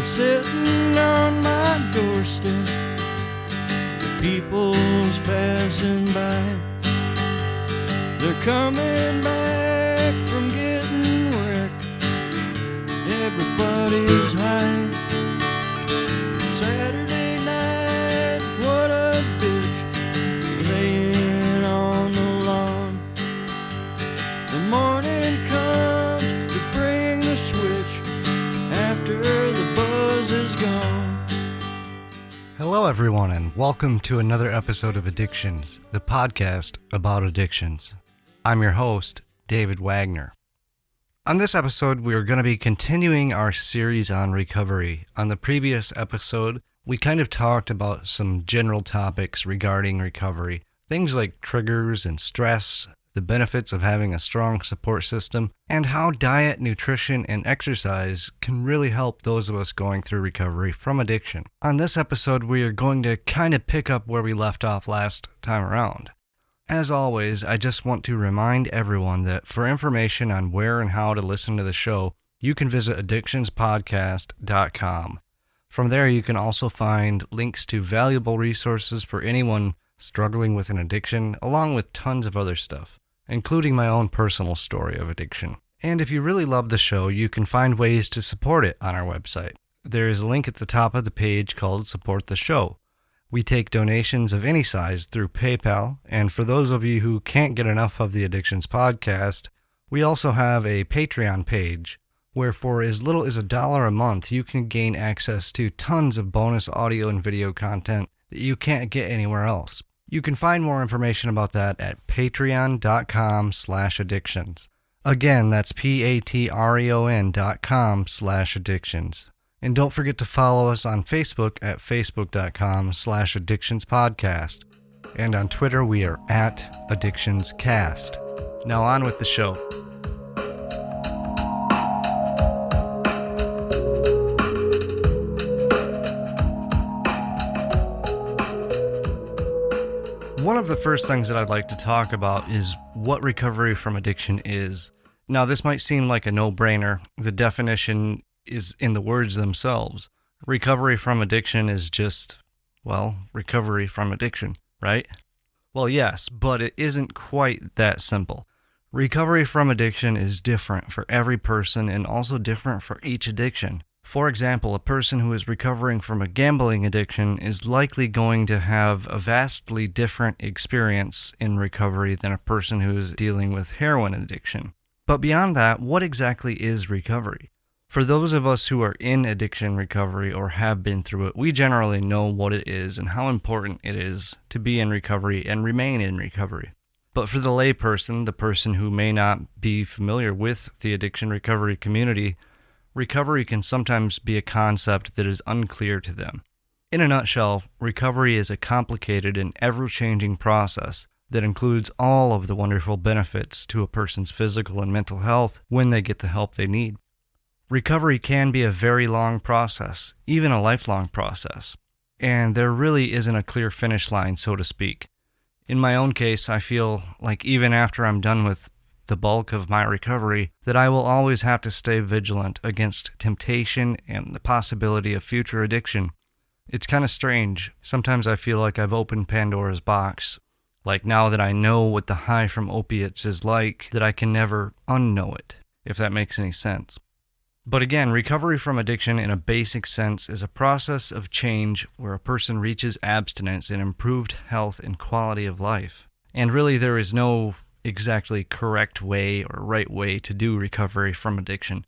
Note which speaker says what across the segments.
Speaker 1: sitting on my doorstep, the people's passing by. They're coming back from getting wrecked. Everybody's high. Saturday night, what a bitch, laying on the lawn. The morning comes to bring the switch after the buzz is gone.
Speaker 2: Hello everyone, and welcome to another episode of Addictions, the podcast about addictions. I'm your host, David Wagner. On this episode, we are going to be continuing our series on recovery. On the previous episode, we kind of talked about some general topics regarding recovery. Things like triggers and stress, the benefits of having a strong support system, and how diet, nutrition, and exercise can really help those of us going through recovery from addiction. On this episode, we are going to kind of pick up where we left off last time around. As always, I just want to remind everyone that for information on where and how to listen to the show, you can visit addictionspodcast.com. From there, you can also find links to valuable resources for anyone struggling with an addiction, along with tons of other stuff, including my own personal story of addiction. And if you really love the show, you can find ways to support it on our website. There is a link at the top of the page called Support the Show. We take donations of any size through PayPal, and for those of you who can't get enough of the Addictions podcast, we also have a Patreon page where for as little as $1 a month, you can gain access to tons of bonus audio and video content that you can't get anywhere else. You can find more information about that at patreon.com/addictions. Again, that's patreon.com/addictions. And don't forget to follow us on Facebook at facebook.com/addictionspodcast. And on Twitter, we are at addictionscast. Now on with the show. One of the first things that I'd like to talk about is what recovery from addiction is. Now, this might seem like a no-brainer. The definition is in the words themselves. Recovery from addiction is just, recovery from addiction, right? Well, yes, but it isn't quite that simple. Recovery from addiction is different for every person and also different for each addiction. For example, a person who is recovering from a gambling addiction is likely going to have a vastly different experience in recovery than a person who is dealing with heroin addiction. But beyond that, what exactly is recovery? For those of us who are in addiction recovery or have been through it, we generally know what it is and how important it is to be in recovery and remain in recovery. But for the layperson, the person who may not be familiar with the addiction recovery community, recovery can sometimes be a concept that is unclear to them. In a nutshell, recovery is a complicated and ever-changing process that includes all of the wonderful benefits to a person's physical and mental health when they get the help they need. Recovery can be a very long process, even a lifelong process, and there really isn't a clear finish line, so to speak. In my own case, I feel like even after I'm done with the bulk of my recovery, that I will always have to stay vigilant against temptation and the possibility of future addiction. It's kind of strange. Sometimes I feel like I've opened Pandora's box. Like now that I know what the high from opiates is like, that I can never unknow it, if that makes any sense. But again, recovery from addiction in a basic sense is a process of change where a person reaches abstinence and improved health and quality of life. And really there is no exactly correct way or right way to do recovery from addiction.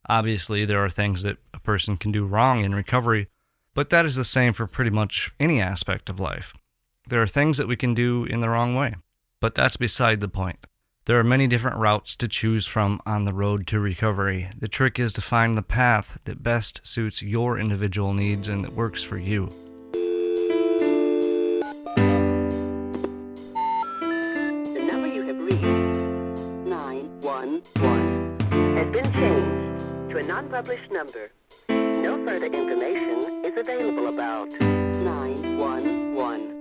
Speaker 2: Obviously, there are things that a person can do wrong in recovery, but that is the same for pretty much any aspect of life. There are things that we can do in the wrong way, but that's beside the point. There are many different routes to choose from on the road to recovery. The trick is to find the path that best suits your individual needs and that works for you.
Speaker 3: The number you have reached, 911, has been changed to a non-published number. No further information is available about 911.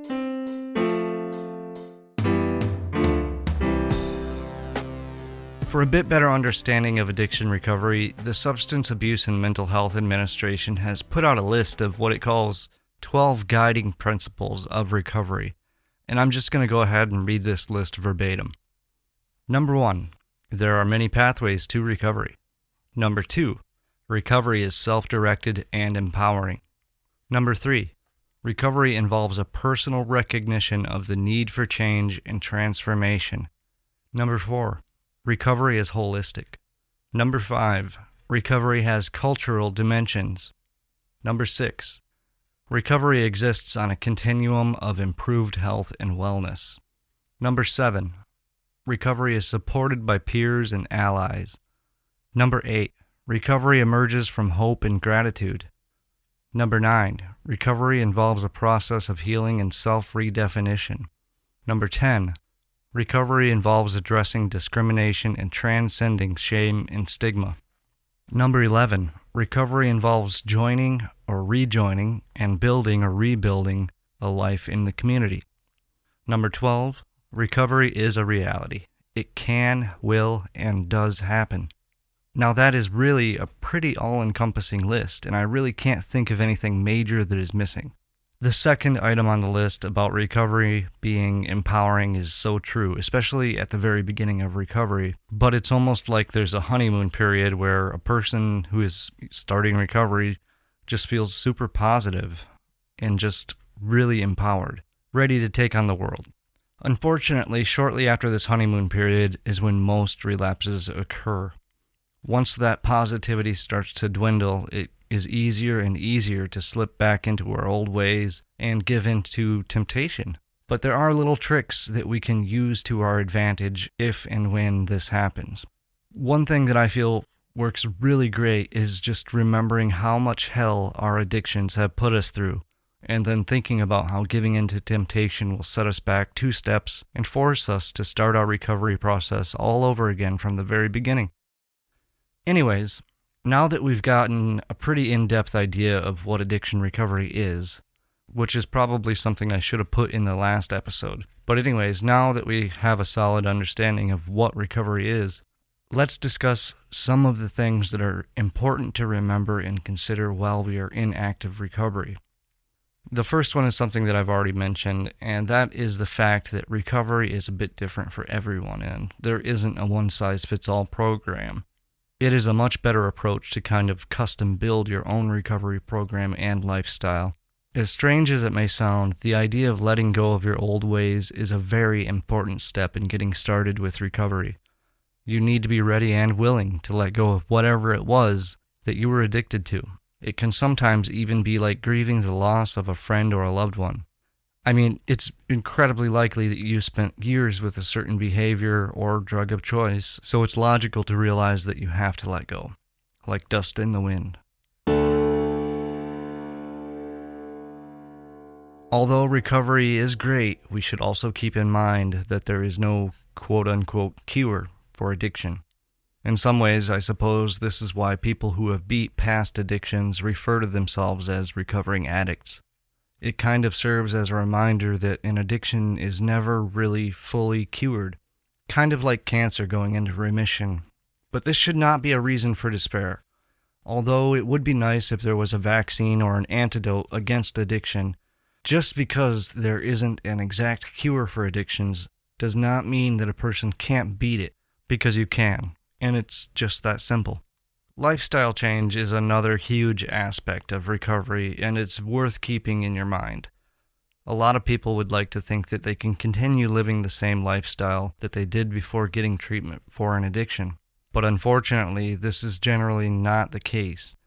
Speaker 2: For a bit better understanding of addiction recovery, the Substance Abuse and Mental Health Administration has put out a list of what it calls 12 guiding principles of recovery, and I'm just going to go ahead and read this list verbatim. Number 1, there are many pathways to recovery. Number 2, recovery is self-directed and empowering. Number 3, recovery involves a personal recognition of the need for change and transformation. Number 4, recovery is holistic. Number 5, recovery has cultural dimensions. Number 6, recovery exists on a continuum of improved health and wellness. Number 7, recovery is supported by peers and allies. Number 8, recovery emerges from hope and gratitude. Number 9, recovery involves a process of healing and self-redefinition. Number 10, recovery involves addressing discrimination and transcending shame and stigma. Number 11, recovery involves joining or rejoining and building or rebuilding a life in the community. Number 12, recovery is a reality. It can, will, and does happen. Now that is really a pretty all-encompassing list, and I really can't think of anything major that is missing. The second item on the list about recovery being empowering is so true, especially at the very beginning of recovery, but it's almost like there's a honeymoon period where a person who is starting recovery just feels super positive and just really empowered, ready to take on the world. Unfortunately, shortly after this honeymoon period is when most relapses occur. Once that positivity starts to dwindle, it is easier and easier to slip back into our old ways and give in to temptation. But there are little tricks that we can use to our advantage if and when this happens. One thing that I feel works really great is just remembering how much hell our addictions have put us through, and then thinking about how giving in to temptation will set us back 2 steps and force us to start our recovery process all over again from the very beginning. Anyways, now that we've gotten a pretty in-depth idea of what addiction recovery is, which is probably something I should have put in the last episode, but anyways, now that we have a solid understanding of what recovery is, let's discuss some of the things that are important to remember and consider while we are in active recovery. The first one is something that I've already mentioned, and that is the fact that recovery is a bit different for everyone, and there isn't a one-size-fits-all program. It is a much better approach to kind of custom build your own recovery program and lifestyle. As strange as it may sound, the idea of letting go of your old ways is a very important step in getting started with recovery. You need to be ready and willing to let go of whatever it was that you were addicted to. It can sometimes even be like grieving the loss of a friend or a loved one. I mean, it's incredibly likely that you spent years with a certain behavior or drug of choice, so it's logical to realize that you have to let go, like dust in the wind. Although recovery is great, we should also keep in mind that there is no quote-unquote cure for addiction. In some ways, I suppose this is why people who have beat past addictions refer to themselves as recovering addicts. It kind of serves as a reminder that an addiction is never really fully cured, kind of like cancer going into remission. But this should not be a reason for despair. Although it would be nice if there was a vaccine or an antidote against addiction, just because there isn't an exact cure for addictions does not mean that a person can't beat it, because you can, and it's just that simple. Lifestyle change is another huge aspect of recovery, and it's worth keeping in your mind. A lot of people would like to think that they can continue living the same lifestyle that they did before getting treatment for an addiction, but unfortunately, this is generally not the case.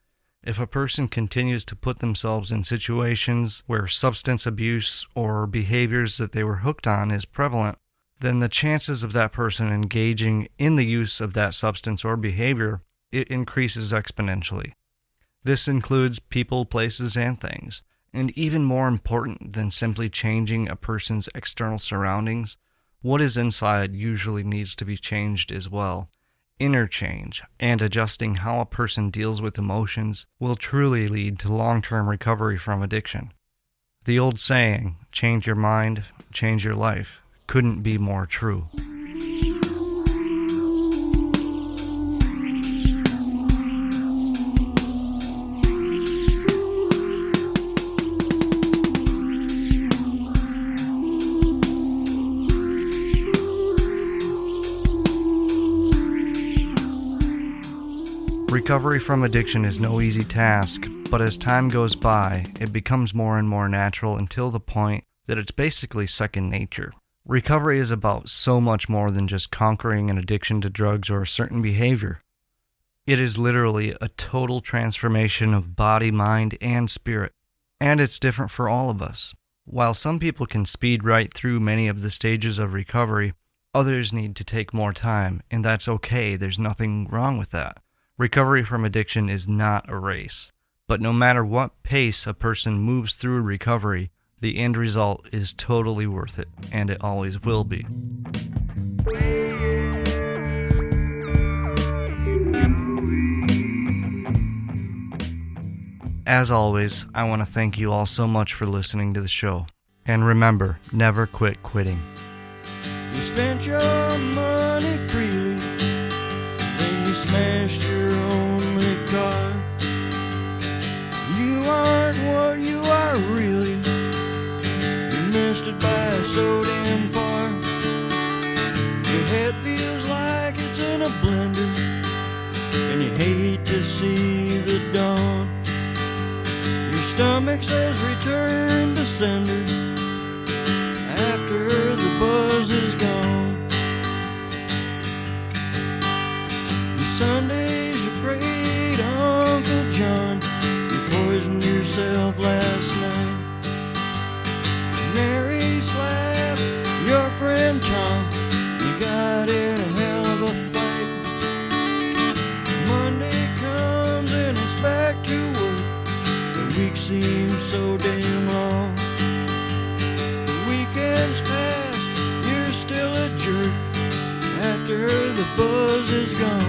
Speaker 2: If a person continues to put themselves in situations where substance abuse or behaviors that they were hooked on is prevalent, then the chances of that person engaging in the use of that substance or behavior, it increases exponentially. This includes people, places, and things. And even more important than simply changing a person's external surroundings, what is inside usually needs to be changed as well. Inner change and adjusting how a person deals with emotions will truly lead to long-term recovery from addiction. The old saying, change your mind, change your life, couldn't be more true. Recovery from addiction is no easy task, but as time goes by, it becomes more and more natural until the point that it's basically second nature. Recovery is about so much more than just conquering an addiction to drugs or a certain behavior. It is literally a total transformation of body, mind, and spirit. And it's different for all of us. While some people can speed right through many of the stages of recovery, others need to take more time, and that's okay. There's nothing wrong with that. Recovery from addiction is not a race. But no matter what pace a person moves through recovery, the end result is totally worth it, and it always will be. As always, I want to thank you all so much for listening to the show. And remember, never quit quitting.
Speaker 1: You spent your money freely, then you smashed your only car. You aren't what you are really. You missed it by so damn far. Your head feels like it's in a blender, and you hate to see the dawn. Your stomach says return to sender after the buzz is gone. And Sundays you prayed Uncle John. You poisoned yourself last night. Mary slapped your friend Tom. You got in a hell of a fight. Monday comes and it's back to work. The week seems so damn long. The weekend's past, you're still a jerk after the buzz is gone.